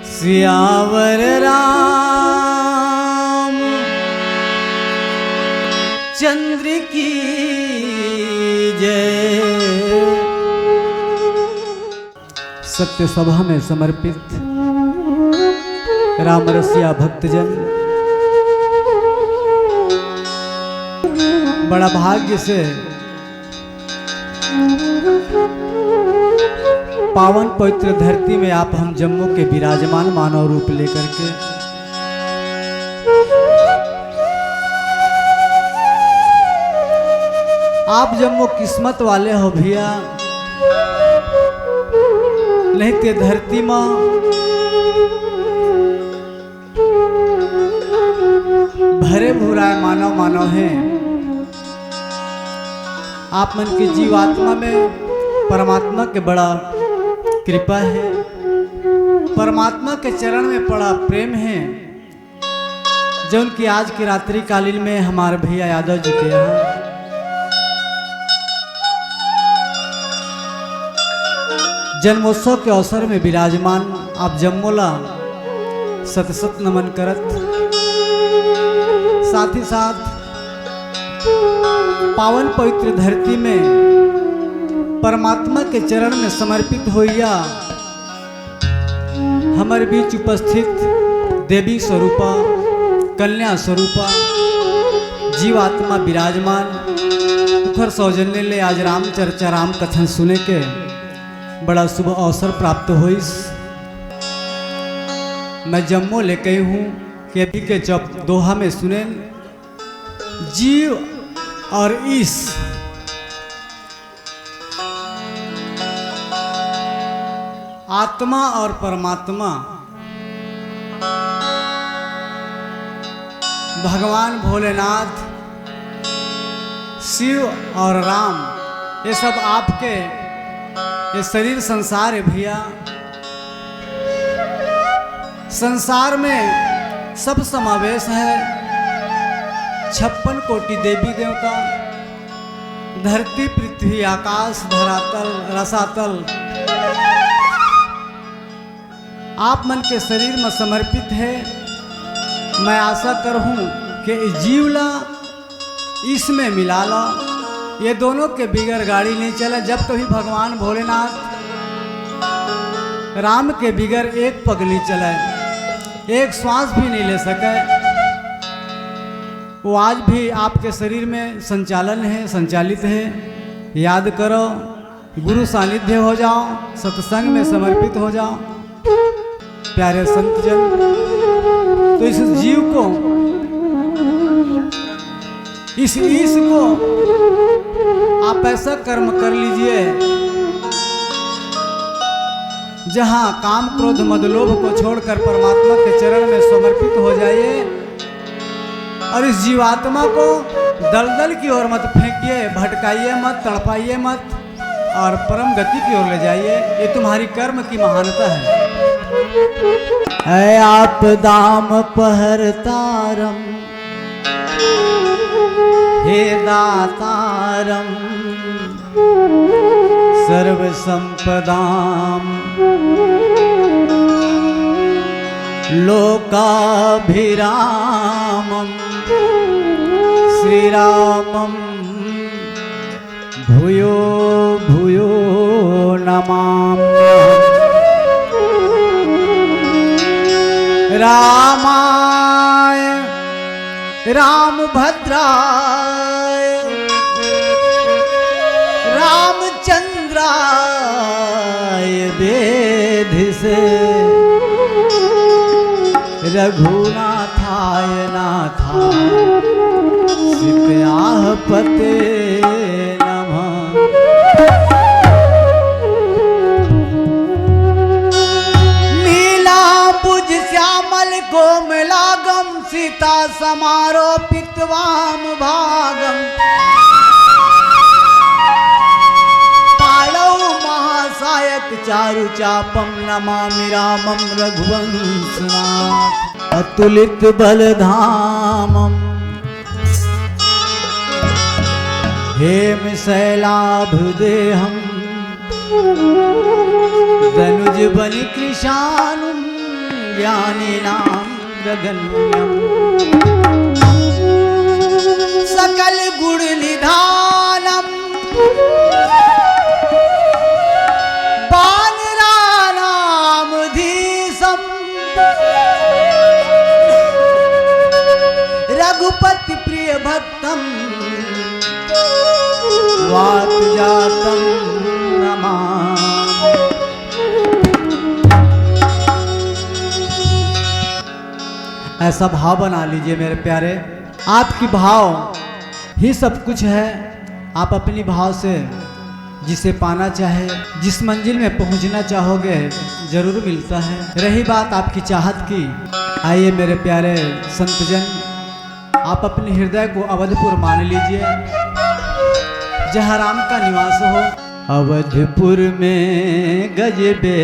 सियावर राम चंद्र की जय। सत्य सभा में समर्पित राम रसिया भक्तजन, बड़ा भाग्य से पावन पवित्र धरती में आप हम जम्मू के विराजमान मानव रूप लेकर के आप जम्मू किस्मत वाले हो भैया, नहीं ते धरती माँ भरे भूराए मानव मानव हैं। आप मन की जीवात्मा में परमात्मा के बड़ा कृपा है, परमात्मा के चरण में बड़ा प्रेम है, जो उनकी आज की रात्रि कालीन में हमारे भैया यादव जी के यहाँ जन्मोत्सव के अवसर में विराजमान आप जम्मोला सत सत नमन करत, साथ ही साथ पावन पवित्र धरती में परमात्मा के चरण में समर्पित होइया हमारे बीच उपस्थित देवी स्वरूपा कन्या स्वरूपा जीवात्मा विराजमान मुखर सौजन्य ले आज राम चर्चा राम कथन सुने के बड़ा शुभ अवसर प्राप्त होइस। मैं जम्मू लेके हूँ कि अभी के जब दोहा में सुने जीव और ईश आत्मा और परमात्मा भगवान भोलेनाथ शिव और राम ये सब आपके ये शरीर संसार है भैया। संसार में सब समावेश है, 56 कोटि देवी देवता, धरती पृथ्वी आकाश धरातल रसातल आप मन के शरीर में समर्पित है। मैं आशा करहूँ कि जीवला इसमें मिला लो, ये दोनों के बिगड़ गाड़ी नहीं चले। जब कभी भगवान भोलेनाथ राम के बिगड़ एक पग नहीं चले, एक श्वास भी नहीं ले सके, वो आज भी आपके शरीर में संचालन है, संचालित है। याद करो, गुरु सानिध्य हो जाओ, सत्संग में समर्पित हो जाओ प्यारे संत जन। तो इस जीव को, इस ईश को आप ऐसा कर्म कर लीजिए जहां काम क्रोध मद लोभ को छोड़कर परमात्मा के चरण में समर्पित हो जाइए और इस जीवात्मा को दलदल की ओर मत फेंकिए, भटकाइए मत, तड़पाइए मत और परम गति की ओर ले जाइए। ये तुम्हारी कर्म की महानता है। आप दाम पहरतारम हे दातारम सर्व संपदाम लोकाभिरामम श्री रामम भूयो भूयो नमाम्यहम्। रामाय रामभद्राय रामचंद्राय वेधि से रघुनाथाय नाथाय सीताह पते नमः। श्यामल कोमलागम सीता समारोपित वाम भागम पालौ महासायक चारु चापम नमामि रामम रघुवंशनाथ अतुलित बलधामम। हेम शैलाभदेहम दनुज बनि कृशानुम ज्ञानिनां जगन्यम् सकल गुण निधानम बानरानामधीशम रघुपति प्रिय भक्तम वातजातम नमामि। ऐसा भाव बना लीजिए मेरे प्यारे, आपकी भाव ही सब कुछ है। आप अपनी भाव से जिसे पाना चाहे, जिस मंजिल में पहुंचना चाहोगे जरूर मिलता है। रही बात आपकी चाहत की, आइए मेरे प्यारे संतजन, आप अपने हृदय को अवधपुर मान लीजिए, जहाँ राम का निवास हो। अवधपुर में गजबे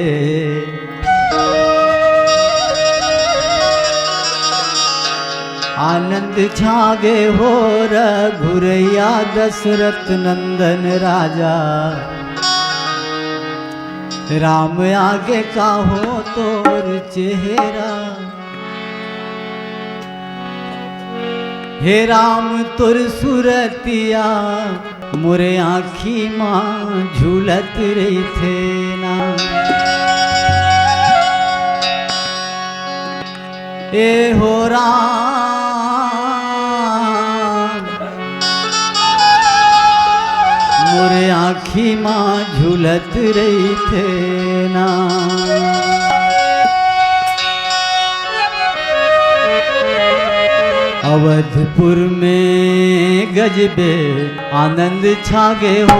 आनंद छागे हो रघुरैया दशरथ नंदन राजा। राम आगे का हो तोर चेहरा, हे राम तोर सुरतिया मोरे आँखी माँ झूलत रही थे ना। ए हो राम मोरे आँखी माँ झूलत रही थे ना। अवधपुर में गजबे आनंद छागे हो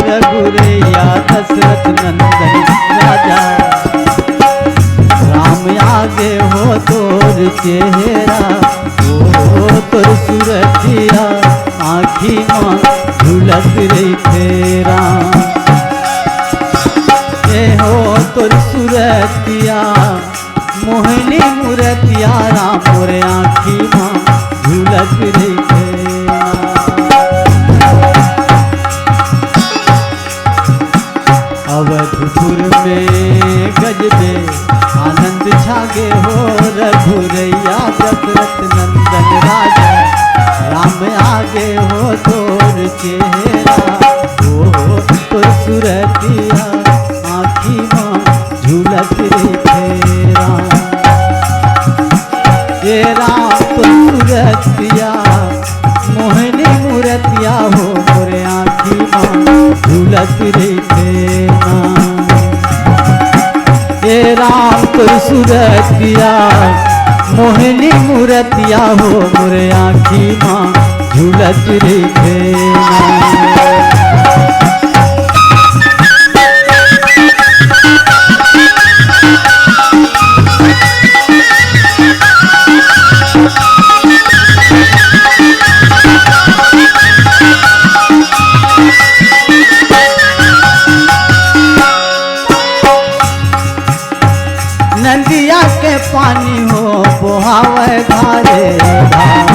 रघुरैया दशरथ नंदन राजा। राम आगे हो तोर चेहरा, ओ तोर सुरतिया आँखी माँ झूलत रही तेरा। ए हो तोर सुरतिया मोहिनी मूरतिया, राम मोरे आँखी माँ झूलत रही तेरा। अवधपुर में गजबे आनंद छागे हो रघुरैया दशरथ नंदन राजा। राम आगे हो तोर चेहरा, ओ तोर सुरतिया आँखी माँ झूलत रही तेरा। ये राम तोर सुरतिया मोहिनी मूरतिया हो मोरे आँखी माँ झूलत रही तेरा। हे राम तोर सुरतिया मोहिनी मूरतिया हो मोरे आँखी माँ झूलत रही तेरा। नदिया के पानी हो बहावे धारे धार।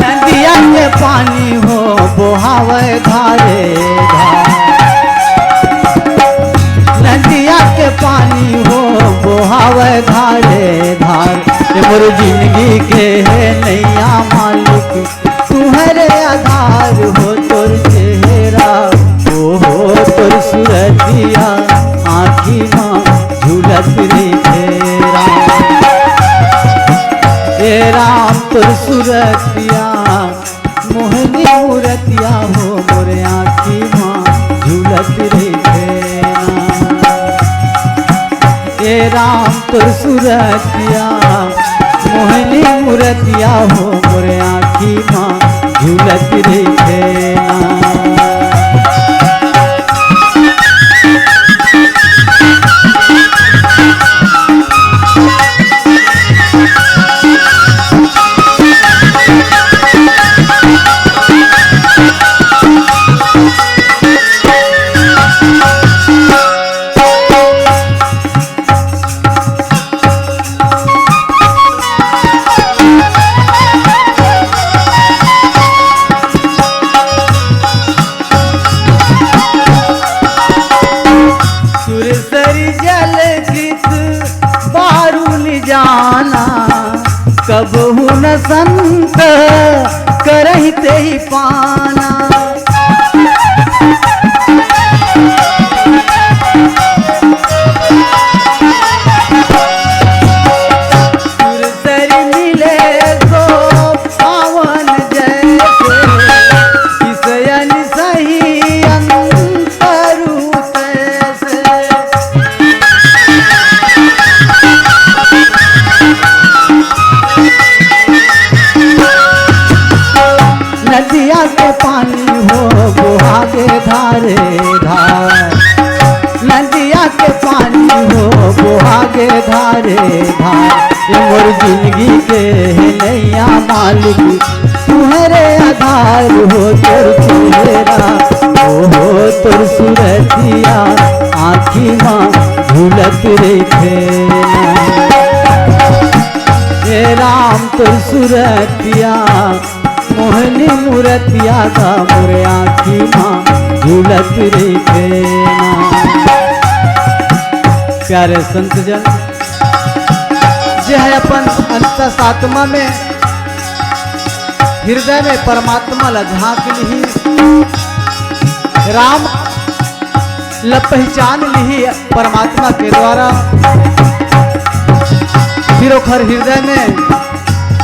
नदिया के पानी हो बहावे धारे धार। नदिया के पानी हो बहावे धारे धार। मोर जिंदगी के है नैया मालिक तुम्हारे आधार हो तोर चेहरा, ओ हो तोर सुरतिया आँखी माँ झूलत रही तेरा। हे राम तोर सुरतिया मोहिनी मूरतिया हो मोरे आँखी माँ झूलत रही तेरा। हे राम तोर सुरतिया मोहिनी मूरतिया हो मोरे आँखी माँ झूलत रही तेरा। धारे धार, नदिया के पानी हो बोहागे धारे धार। ये मोर जिंदगी के नैया मालिक तुम्हारे आधार हो, तोर चेहरा हो तोर सूरतिया आँखी माँ झूलत रेखे। हे राम तोर सूरतिया मोहनी मूरतिया का मोरे आँखी माँ झूलत रेखे। प्यारे संत जन, जे है अपन अंतरात्मा में हृदय में परमात्मा ला झांक ली, राम ला पहचान ली परमात्मा के द्वारा, फिर ओखर हृदय में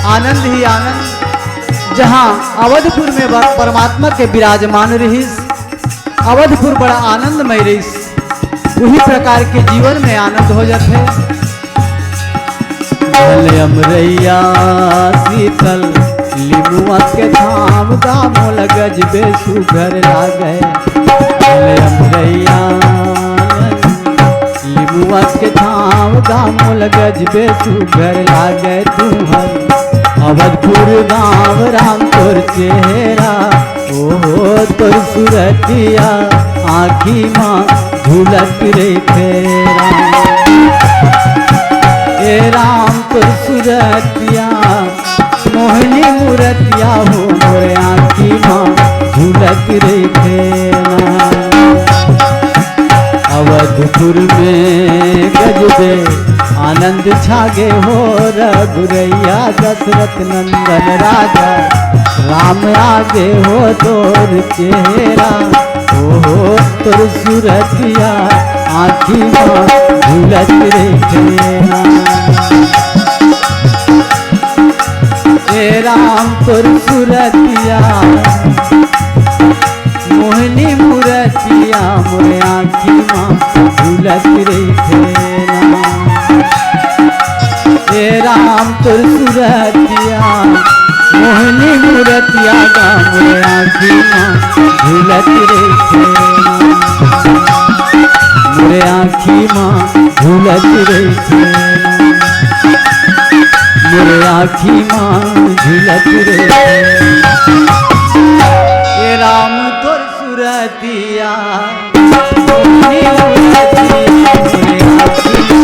आनंद ही आनंद। जहाँ अवधपुर में परमात्मा के विराजमान रहीस, अवधपुर बड़ा आनंदमय रहीस, उही प्रकार के जीवन में आनंद हो जाते। अमरैया शीतल लिमुआ के धाम दामोल गजबे सुघर लागे। अमरैया लिमुआ के धाम दामोल गजबे सुघर लागे। तुहर अवधपुर गाँव राम तोर चेहरा ओ तोर सूरतिया आँखी माँ झूलत रेखे। राम तोर सूरतिया मोहनी मूरतिया हो मोरे आँखी माँ झूलत रेखे। अवधपुर में गजबे आनंद छागे हो, रघुरैया दशरथ नंदन राजा राम आगे हो तोर चेहरा ओ तोर सूरतिया आँखी माँ झूलत रेखे। राम तोर सूरतिया मोहनी मूरतिया मोरे आँखी माँ झूलत रेखे। राम तोर सूरतिया मोहनी मूरतिया गा मोरे आँखी माँ झूलत रेखे। मोरे आँखी माँ झूलत रेखे, मोरे आँखी माँ झूलत रेखे। ये राम तोर सूरतिया मोहनी मूरतिया मोरे आँखी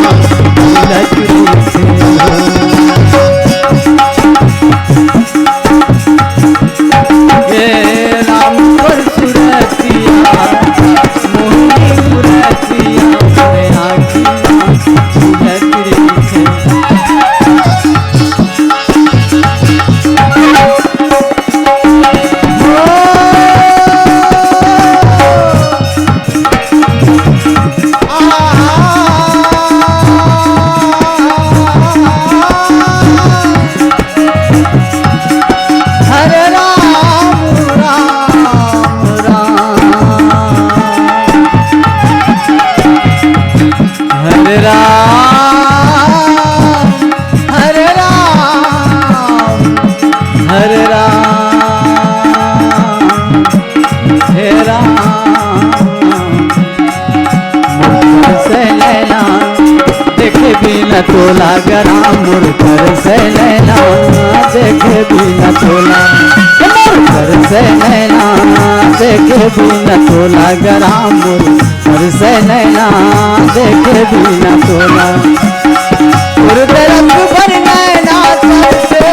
माँ झूलत रेखे। राम तोर सूरतिया मोहनी मूरतिया मोरे आँखी माँ झूलत रेखे। तोला गराम मुरकर से नैना देखे बिना तोला, मुरकर से नैना देखे बिना तोला गराम मुरकर से नैना देखे बिना तोला। रंग भर नैना तरसे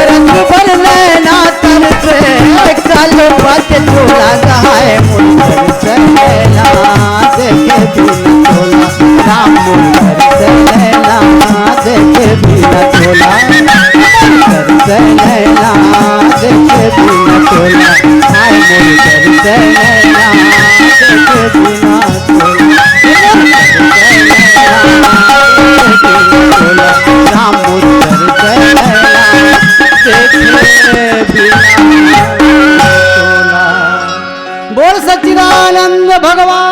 रंग भर नैना तरसे कालो बात तोला गहाए मुरकर से नैना देखे बिना तोला। राम मुरकर से नैना देखे बिना तोला, मुरकर से नैना देखे बिना तोला। हाय मुरकर से नैना देखे बिना तोला, राम मुरकर से नैना देखे बिना तोला। बोल सच्चिदानंद भगवान।